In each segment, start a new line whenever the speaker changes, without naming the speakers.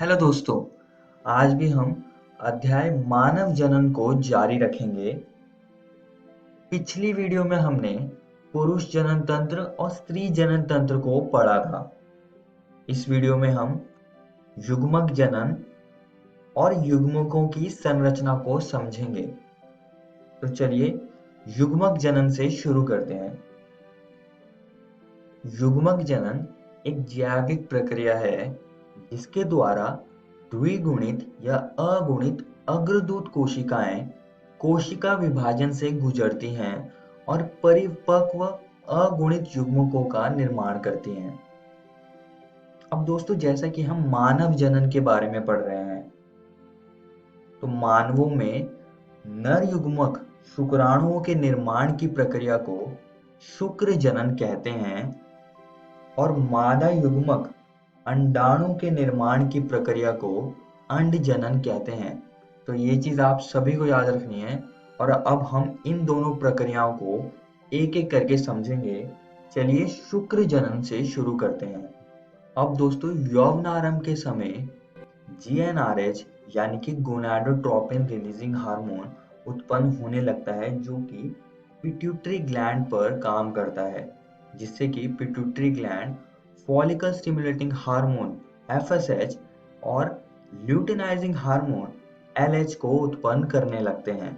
Hello दोस्तों, आज भी हम अध्याय मानव जनन को जारी रखेंगे। पिछली वीडियो में हमने पुरुष जनन तंत्र और स्त्री जनन तंत्र को पढ़ा था। इस वीडियो में हम युग्मक जनन और युग्मकों की संरचना को समझेंगे। तो चलिए युग्मक जनन से शुरू करते हैं। युग्मक जनन एक जैविक प्रक्रिया है जिसके द्वारा द्विगुणित या अगुणित अग्रदूत कोशिकाएं कोशिका विभाजन से गुजरती हैं और परिपक्व अगुणित युग्मकों का निर्माण करती हैं। अब दोस्तों, जैसा कि हम मानव जनन के बारे में पढ़ रहे हैं, तो मानवों में नर युग्मक शुक्राणुओं के निर्माण की प्रक्रिया को शुक्र जनन कहते हैं और मादा युग्मक अंडाणु के निर्माण की प्रक्रिया को अंड जनन कहते हैं। तो ये चीज आप सभी को याद रखनी है। और अब हम इन दोनों प्रक्रियाओं को एक एक करके समझेंगे। चलिए शुक्र जनन से शुरू करते हैं। अब दोस्तों, यौवनारंभ के समय जीएनआरएच यानी कि गोनाडोट्रोपिन रिलीजिंग हार्मोन उत्पन्न होने लगता है, जो कि पिट्यूटरी ग्लैंड पर काम करता है, जिससे कि pituitary gland follicle stimulating hormone FSH और ल्यूटिनाइजिंग हार्मोन एलएच को उत्पन्न करने लगते हैं।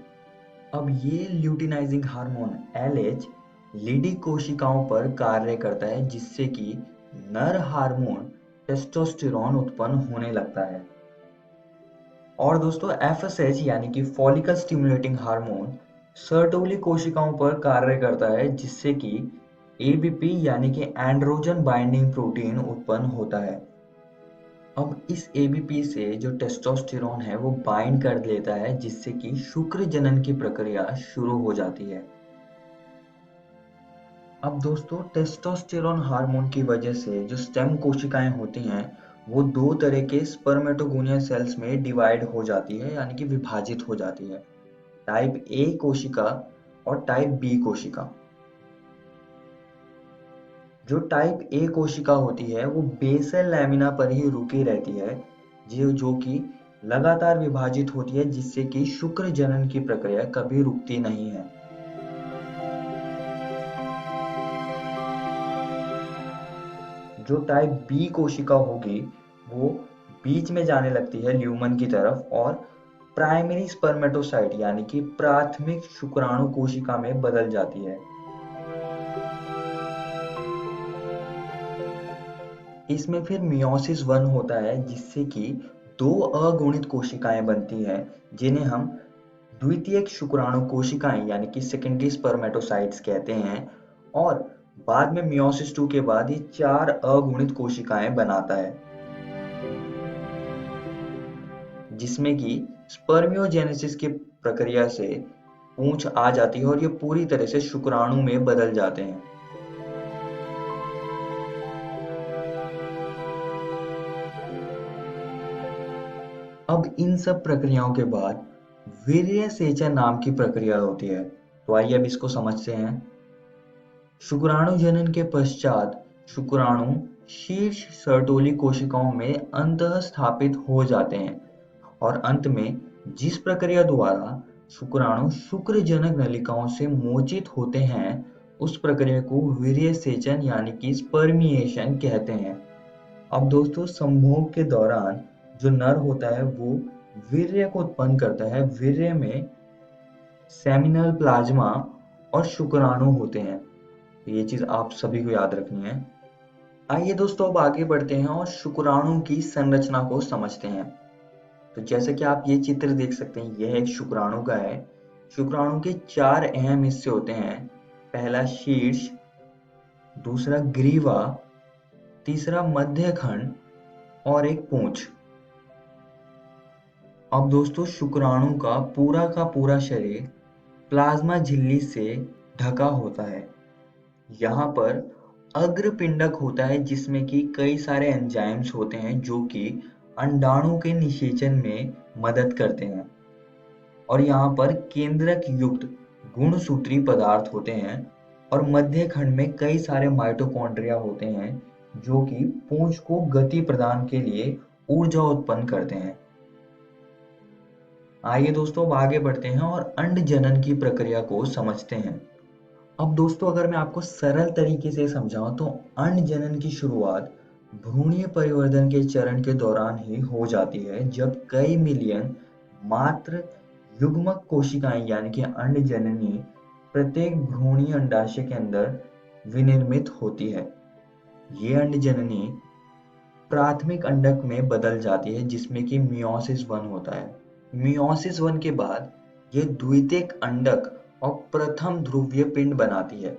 अब ये ल्यूटिनाइजिंग हार्मोन एलएच लीडी कोशिकाओं पर कार्य करता है, जिससे कि नर हार्मोन टेस्टोस्टेरोन उत्पन्न होने लगता है। और दोस्तों, एफएसएच यानी कि फॉलिकल स्टिमुलेटिंग हार्मोन सर्टोली कोशिकाओं पर कार्य करता है, जिससे कि एबीपी यानी कि एंड्रोजन बाइंडिंग प्रोटीन उत्पन्न होता है। अब इस एबीपी से जो टेस्टोस्टेरोन है वो बाइंड कर लेता है, जिससे कि शुक्र जनन की प्रक्रिया शुरू हो जाती है। अब दोस्तों, टेस्टोस्टेरोन हार्मोन की वजह से जो स्टेम कोशिकाएं होती हैं वो दो तरह के स्पर्मेटोगोनिया सेल्स में डिवाइड हो जाती है, यानी कि विभाजित हो जाती है। टाइप ए कोशिका और टाइप बी कोशिका। जो टाइप ए कोशिका होती है वो बेसल लैमिना पर ही रुकी रहती है, जो कि लगातार विभाजित होती है, जिससे कि शुक्र जनन की प्रक्रिया कभी रुकती नहीं है। जो टाइप बी कोशिका होगी वो बीच में जाने लगती है ल्यूमन की तरफ और प्राइमरी स्पर्मेटोसाइट यानी कि प्राथमिक शुक्राणु कोशिका में बदल जाती है। इसमें फिर मियोसिस 1 होता है, जिससे कि दो अगुणित कोशिकाएं बनती हैं, जिन्हें हम द्वितीयक शुक्राणु कोशिकाएं यानी कि सेकेंडरी स्पर्मेटोसाइट्स कहते हैं। और बाद में मियोसिस 2 के बाद ये 4 अगुणित कोशिकाएं बनाता है, जिसमें कि स्पर्मियोजेनेसिस की प्रक्रिया से पूंछ आ जाती है और ये पूरी तरह से शुक्राणु में बदल जाते हैं। अब इन सब प्रक्रियाओं के बाद वीर्य सेचन नाम की प्रक्रिया होती है। तो आइए अब इसको समझते हैं। शुक्राणु जनन के पश्चात शुक्राणु शीर्ष सर्टोली कोशिकाओं में अंतः स्थापित हो जाते हैं और अंत में जिस प्रक्रिया द्वारा शुक्राणु शुक्रजनक नलिकाओं से मोचित होते हैं उस प्रक्रिया को वीर्य सेचन यानी कि स्पर्मिएशन कहते हैं। अब दोस्तों, संभोग के दौरान जो नर होता है वो वीर्य को उत्पन्न करता है। वीर्य में सेमिनल प्लाज्मा और शुक्राणु होते हैं। ये चीज आप सभी को याद रखनी है। आइए दोस्तों, अब आगे बढ़ते हैं और शुक्राणु की संरचना को समझते हैं। तो जैसे कि आप ये चित्र देख सकते हैं, यह एक शुक्राणु का है। शुक्राणु के 4 अहम हिस्से होते हैं। पहला शीर्ष, दूसरा ग्रीवा, तीसरा मध्य खंड और एक पूंछ। अब दोस्तों, शुक्राणु का पूरा शरीर प्लाज्मा झिल्ली से ढका होता है। यहाँ पर अग्रपिंडक होता है, जिसमें कि कई सारे एंजाइम्स होते हैं जो कि अंडाणु के निषेचन में मदद करते हैं। और यहाँ पर केंद्रक युक्त गुणसूत्री पदार्थ होते हैं और मध्य खंड में कई सारे माइटोकॉन्ड्रिया होते हैं जो कि पूंछ को गति प्रदान के लिए ऊर्जा उत्पन्न करते हैं। आइए दोस्तों अब आगे बढ़ते हैं और अंड जनन की प्रक्रिया को समझते हैं। अब दोस्तों अगर मैं आपको सरल तरीके से समझाऊं तो अंड जनन की शुरुआत भ्रूणीय परिवर्धन के चरण के दौरान ही हो जाती है, जब कई मिलियन मात्र युग्मक कोशिकाएं यानी कि अंड जननी प्रत्येक भ्रूणीय अंडाशय के अंदर विनिर्मित होती है। ये अंड जननी प्राथमिक अंडक में बदल जाती है जिसमें कि मियोसिस 1 होता है। मियोसिस 1 के बाद ये द्वितीयक अंडक और प्रथम ध्रुवीय पिंड बनाती है।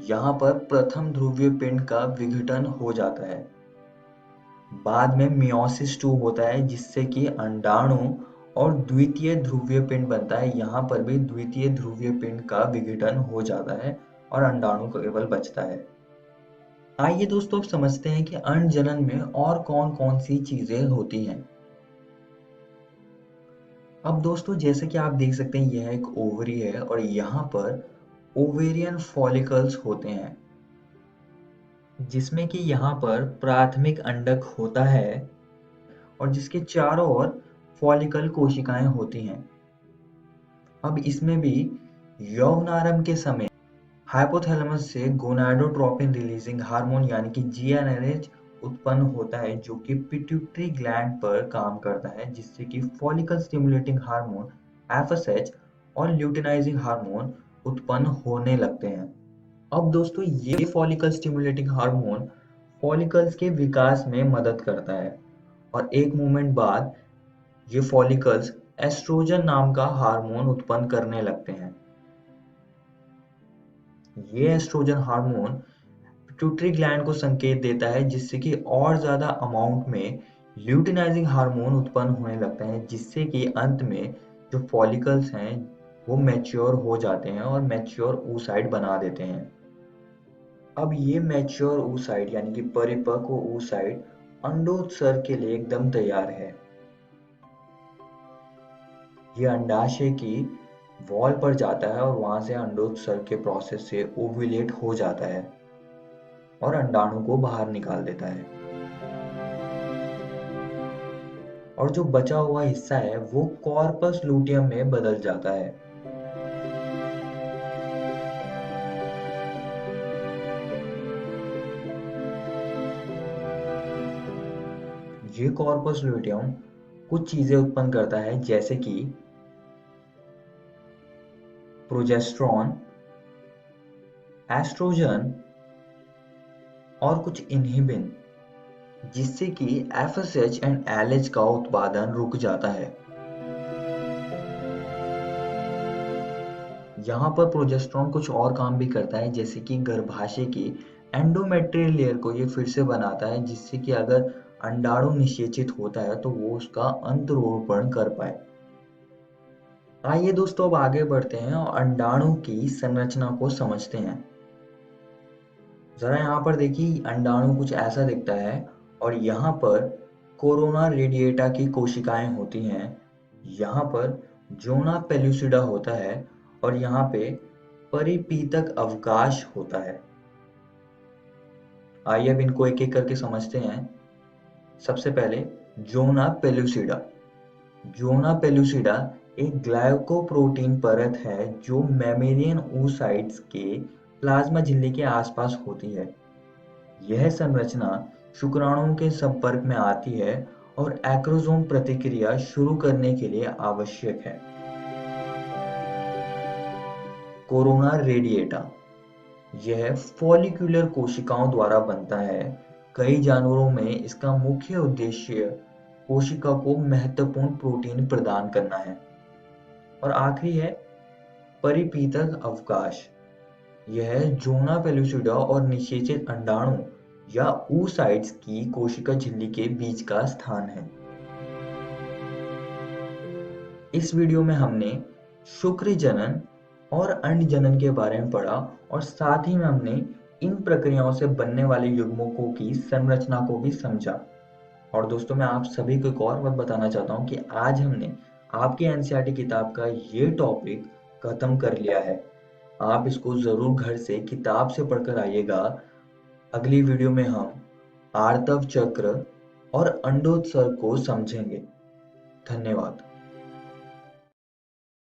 यहाँ पर प्रथम ध्रुवीय पिंड का विघटन हो जाता है। बाद में मियोसिस 2 होता है जिससे कि अंडाणु और द्वितीय ध्रुवीय पिंड बनता है। यहाँ पर भी द्वितीय ध्रुवीय पिंड का विघटन हो जाता है और अंडाणु केवल बचता है। आइए दोस्तों अब समझते हैं कि अंड जनन में और कौन-कौन सी चीजें होती हैं। अब दोस्तों जैसे कि आप देख सकते हैं यह एक ओवरी है और यहाँ पर ओवेरियन फॉलिकल्स होते हैं, जिसमें कि यहाँ पर प्राथमिक अंडक होता है और जिसके चारों ओर फॉलिकल कोशिकाएं होती हैं। अब इसमें भी यौवनारंभ के समय हाइपोथैलेमस से गोनाडोट्रोपिन रिलीजिंग हार्मोन यानी कि जीएनआरएच उत्पन्न होता है, जो कि पिट्यूटरी ग्लैंड पर काम करता है, जिससे कि फॉलिकल स्टिमुलेटिंग हार्मोन एफएसएच और ल्यूटिनाइजिंग हार्मोन उत्पन्न होने लगते हैं। अब दोस्तों ये फॉलिकल स्टिमुलेटिंग हार्मोन फॉलिकल्स के विकास में मदद करता है और एक मूवमेंट बाद ये फॉलिकल्स एस्ट्रोजन नाम का हार्मोन उत्पन्न करने लगते हैं। ये एस्ट्रोजन हार्मोन पिट्यूटरी ग्लैंड को संकेत देता है, जिससे कि और ज्यादा अमाउंट में ल्यूटिनाइजिंग हार्मोन उत्पन्न होने लगते हैं, जिससे कि अंत में जो फॉलिकल्स हैं वो मैच्योर हो जाते हैं और मैच्योर oocyte बना देते हैं। अब ये मैच्योर oocyte यानी कि परिपक्व oocyte अंडोत्सर्ग के लिए एकदम तैयार है। ये अंडाशय की वॉल पर जाता है और वहां से अंडोत्सर्ग के प्रोसेस से ओव्यूलेट हो जाता है और अंडाणु को बाहर निकाल देता है। और जो बचा हुआ हिस्सा है वो कॉर्पस लूटियम में बदल जाता है। ये कॉर्पस लूटियम कुछ चीजें उत्पन्न करता है, जैसे कि प्रोजेस्टेरॉन, एस्ट्रोजन और कुछ इन्हिबिन, जिससे कि एफएसएच एंड एलएच का उत्पादन रुक जाता है। यहाँ पर प्रोजेस्टेरॉन कुछ और काम भी करता है, जैसे कि गर्भाशय की एंडोमेट्रियल लेयर को ये फिर से बनाता है, जिससे कि अगर अंडाणु निषेचित होता है तो वो उसका अंतरोपण कर पाए। आइए दोस्तों अब आगे बढ़ते हैं और अंडाणु की संरचना को समझते हैं। जरा यहाँ पर देखिए अंडाणु कुछ ऐसा दिखता है और यहाँ पर कोरोना रेडिएटा की कोशिकाएं होती हैं। यहाँ पर जोना पेलुसिडा होता है और यहाँ पे परिपीतक अवकाश होता है। आइए अब इनको एक एक करके समझते हैं। सबसे पहले जोना पेलुसिडा। जोना पेलुसिडा एक ग्लाइकोप्रोटीन परत है जो मैमेलियन oocytes के प्लाज्मा झिल्ली के आसपास होती है। यह संरचना शुक्राणुओं के संपर्क में आती है और एक्रोसोम प्रतिक्रिया शुरू करने के लिए आवश्यक है। कोरोना रेडिएटा यह फॉलिक्यूलर कोशिकाओं द्वारा बनता है। कई जानवरों में इसका मुख्य उद्देश्य कोशिका को महत्वपूर्ण प्रोटीन प्रदान करना है। और आखिरी है परिपीतक अवकाश। यह जोना पेलुसिडा और निषेचित अंडाणु या oocytes की कोशिका झिल्ली के बीच का स्थान है। इस वीडियो में हमने शुक्र जनन और अंड जनन के बारे में पढ़ा और साथ ही में हमने इन प्रक्रियाओं से बनने वाले युग्मकों की संरचना को भी समझा। और दोस्तों मैं आप सभी को एक और बात बताना चाहता हूँ कि आज हमने आपकी एनसीईआरटी किताब का ये टॉपिक खत्म कर लिया है। आप इसको जरूर घर से किताब से पढ़कर आइएगा। अगली वीडियो में हम आर्तव चक्र और अंडोत्सर्ग को समझेंगे। धन्यवाद।